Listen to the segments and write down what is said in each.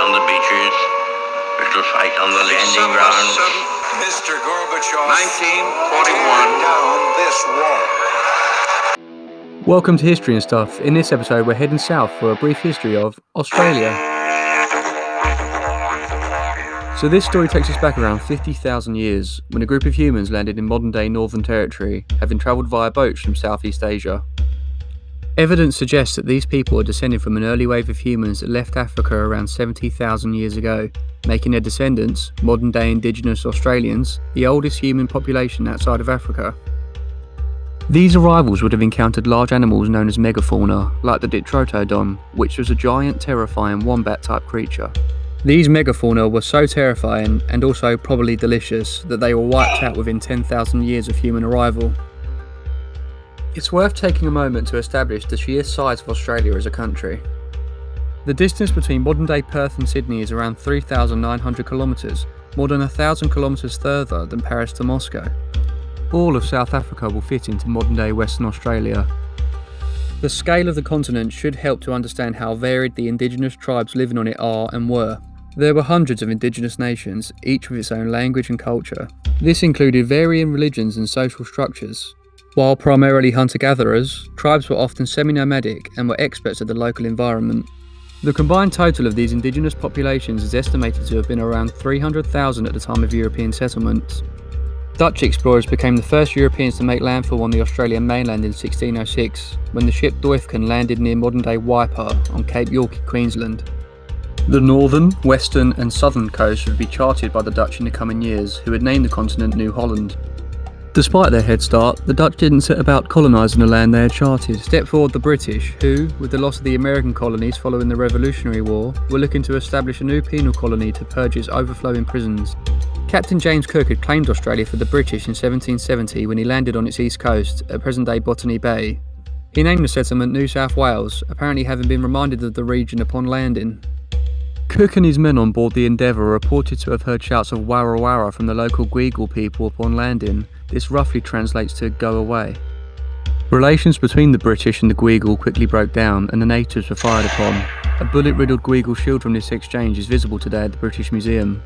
on the beaches, we shall fight on the landing grounds. Mr. Gorbachev, 1941. down this wall. Welcome to History and Stuff. In this episode, we're heading south for a brief history of Australia. So this story takes us back around 50,000 years, when a group of humans landed in modern-day Northern Territory, having travelled via boats from Southeast Asia. Evidence suggests that these people are descended from an early wave of humans that left Africa around 70,000 years ago, making their descendants, modern-day Indigenous Australians, the oldest human population outside of Africa. These arrivals would have encountered large animals known as megafauna, like the Diprotodon, which was a giant, terrifying wombat-type creature. These megafauna were so terrifying, and also probably delicious, that they were wiped out within 10,000 years of human arrival. It's worth taking a moment to establish the sheer size of Australia as a country. The distance between modern-day Perth and Sydney is around 3,900 kilometres, more than 1,000 kilometres further than Paris to Moscow. All of South Africa will fit into modern-day Western Australia. The scale of the continent should help to understand how varied the indigenous tribes living on it are and were. There were hundreds of indigenous nations, each with its own language and culture. This included varying religions and social structures. While primarily hunter-gatherers, tribes were often semi-nomadic and were experts at the local environment. The combined total of these indigenous populations is estimated to have been around 300,000 at the time of European settlement. Dutch explorers became the first Europeans to make landfall on the Australian mainland in 1606, when the ship Doifken landed near modern-day Waipa on Cape York in Queensland. The northern, western and southern coasts would be charted by the Dutch in the coming years, who would name the continent New Holland. Despite their head start, the Dutch didn't set about colonising the land they had charted. Step forward the British, who, with the loss of the American colonies following the Revolutionary War, were looking to establish a new penal colony to purge its overflowing prisons. Captain James Cook had claimed Australia for the British in 1770 when he landed on its east coast, at present-day Botany Bay. He named the settlement New South Wales, apparently having been reminded of the region upon landing. Cook and his men on board the Endeavour are reported to have heard shouts of "Warra Warra" from the local Gweagal people upon landing. This roughly translates to "go away." Relations between the British and the Gweagal quickly broke down and the natives were fired upon. A bullet-riddled Gweagal shield from this exchange is visible today at the British Museum.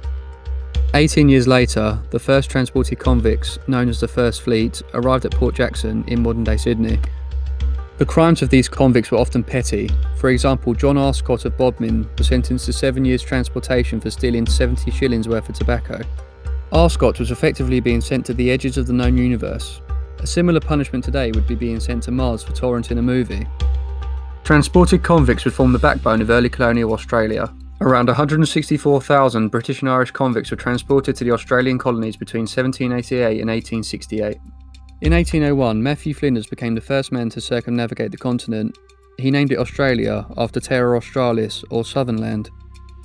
18 years later, the first transported convicts, known as the First Fleet, arrived at Port Jackson in modern-day Sydney. The crimes of these convicts were often petty. For example, John R. Scott of Bodmin was sentenced to 7 years transportation for stealing 70 shillings worth of tobacco. R. Scott was effectively being sent to the edges of the known universe. A similar punishment today would be being sent to Mars for torrenting a movie. Transported convicts would form the backbone of early colonial Australia. Around 164,000 British and Irish convicts were transported to the Australian colonies between 1788 and 1868. In 1801, Matthew Flinders became the first man to circumnavigate the continent. He named it Australia after Terra Australis, or Southern Land.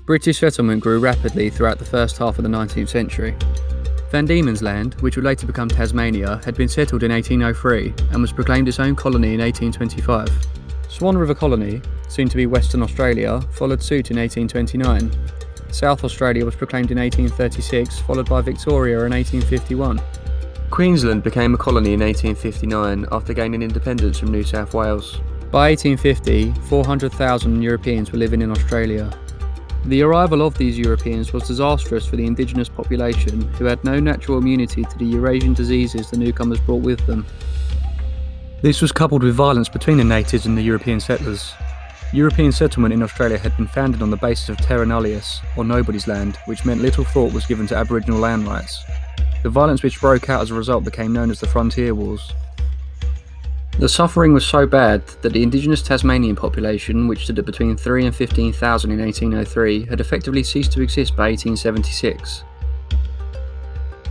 British settlement grew rapidly throughout the first half of the 19th century. Van Diemen's Land, which would later become Tasmania, had been settled in 1803 and was proclaimed its own colony in 1825. Swan River Colony, soon to be Western Australia, followed suit in 1829. South Australia was proclaimed in 1836, followed by Victoria in 1851. Queensland became a colony in 1859 after gaining independence from New South Wales. By 1850, 400,000 Europeans were living in Australia. The arrival of these Europeans was disastrous for the indigenous population, who had no natural immunity to the Eurasian diseases the newcomers brought with them. This was coupled with violence between the natives and the European settlers. European settlement in Australia had been founded on the basis of terra nullius, or nobody's land, which meant little thought was given to Aboriginal land rights. The violence which broke out as a result became known as the Frontier Wars. The suffering was so bad that the indigenous Tasmanian population, which stood at between 3 and 15,000 in 1803, had effectively ceased to exist by 1876.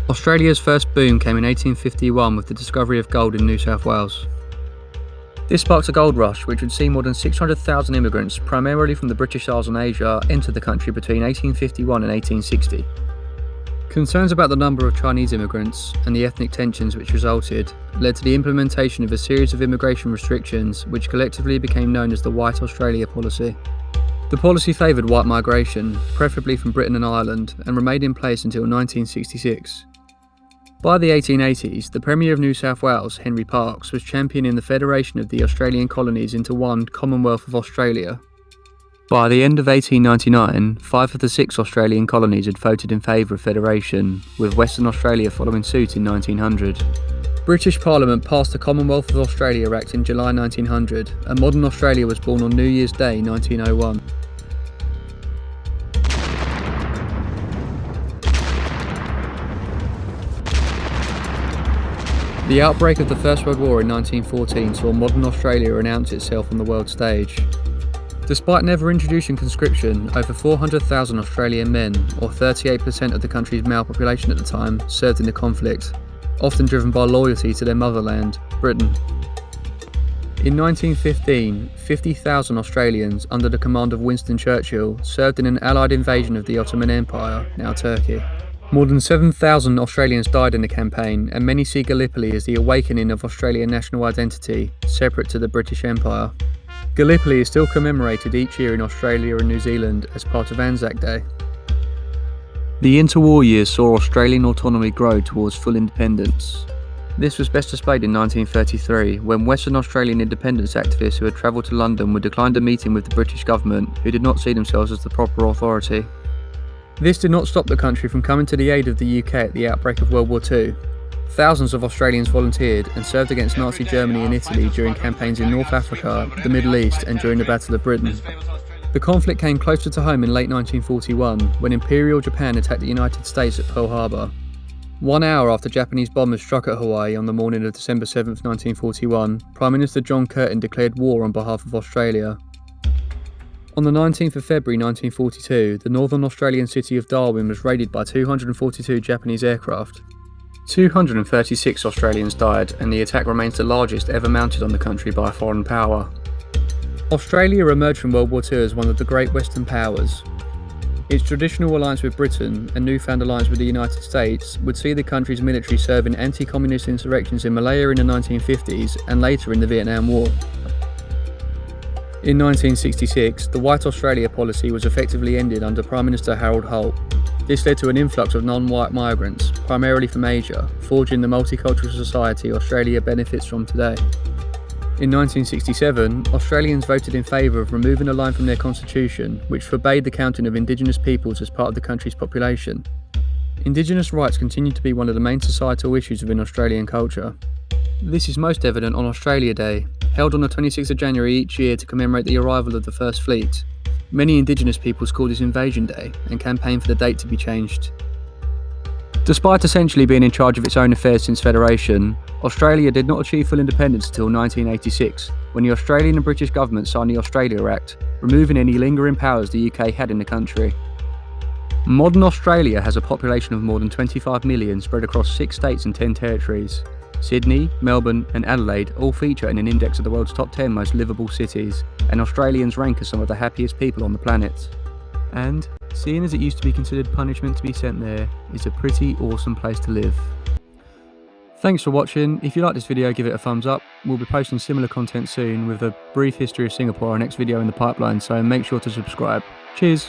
Australia's first boom came in 1851 with the discovery of gold in New South Wales. This sparked a gold rush which would see more than 600,000 immigrants, primarily from the British Isles and Asia, enter the country between 1851 and 1860. Concerns about the number of Chinese immigrants and the ethnic tensions which resulted led to the implementation of a series of immigration restrictions which collectively became known as the White Australia policy. The policy favoured white migration, preferably from Britain and Ireland, and remained in place until 1966. By the 1880s, the Premier of New South Wales, Henry Parkes, was championing the federation of the Australian colonies into one Commonwealth of Australia. By the end of 1899, 5 of the 6 Australian colonies had voted in favour of federation, with Western Australia following suit in 1900. British Parliament passed the Commonwealth of Australia Act in July 1900, and modern Australia was born on New Year's Day 1901. The outbreak of the First World War in 1914 saw modern Australia announce itself on the world stage. Despite never introducing conscription, over 400,000 Australian men, or 38% of the country's male population at the time, served in the conflict, often driven by loyalty to their motherland, Britain. In 1915, 50,000 Australians, under the command of Winston Churchill, served in an Allied invasion of the Ottoman Empire, now Turkey. More than 7,000 Australians died in the campaign, and many see Gallipoli as the awakening of Australian national identity, separate to the British Empire. Gallipoli is still commemorated each year in Australia and New Zealand as part of Anzac Day. The interwar years saw Australian autonomy grow towards full independence. This was best displayed in 1933, when Western Australian independence activists who had travelled to London were declined a meeting with the British government, who did not see themselves as the proper authority. This did not stop the country from coming to the aid of the UK at the outbreak of World War II. Thousands of Australians volunteered and served against Nazi Germany and Italy during campaigns in North Africa, the Middle East, and during the Battle of Britain. The conflict came closer to home in late 1941, when Imperial Japan attacked the United States at Pearl Harbor. 1 hour after Japanese bombers struck at Hawaii on the morning of December 7, 1941, Prime Minister John Curtin declared war on behalf of Australia. On the 19th of February 1942, the northern Australian city of Darwin was raided by 242 Japanese aircraft. 236 Australians died, and the attack remains the largest ever mounted on the country by a foreign power. Australia emerged from World War II as one of the great Western powers. Its traditional alliance with Britain and newfound alliance with the United States would see the country's military serve in anti-communist insurrections in Malaya in the 1950s and later in the Vietnam War. In 1966, the White Australia policy was effectively ended under Prime Minister Harold Holt. This led to an influx of non-white migrants, primarily from Asia, forging the multicultural society Australia benefits from today. In 1967, Australians voted in favour of removing a line from their constitution which forbade the counting of Indigenous peoples as part of the country's population. Indigenous rights continue to be one of the main societal issues within Australian culture. This is most evident on Australia Day, held on the 26th of January each year to commemorate the arrival of the First Fleet. Many Indigenous peoples call this Invasion Day and campaign for the date to be changed. Despite essentially being in charge of its own affairs since Federation, Australia did not achieve full independence until 1986, when the Australian and British governments signed the Australia Act, removing any lingering powers the UK had in the country. Modern Australia has a population of more than 25 million spread across 6 states and 10 territories. Sydney, Melbourne and Adelaide all feature in an index of the world's top 10 most livable cities, and Australians rank as some of the happiest people on the planet. And, seeing as it used to be considered punishment to be sent there, it's a pretty awesome place to live. Thanks for watching. If you like this video, give it a thumbs up. We'll be posting similar content soon with a brief history of Singapore, our next video in the pipeline, so make sure to subscribe. Cheers!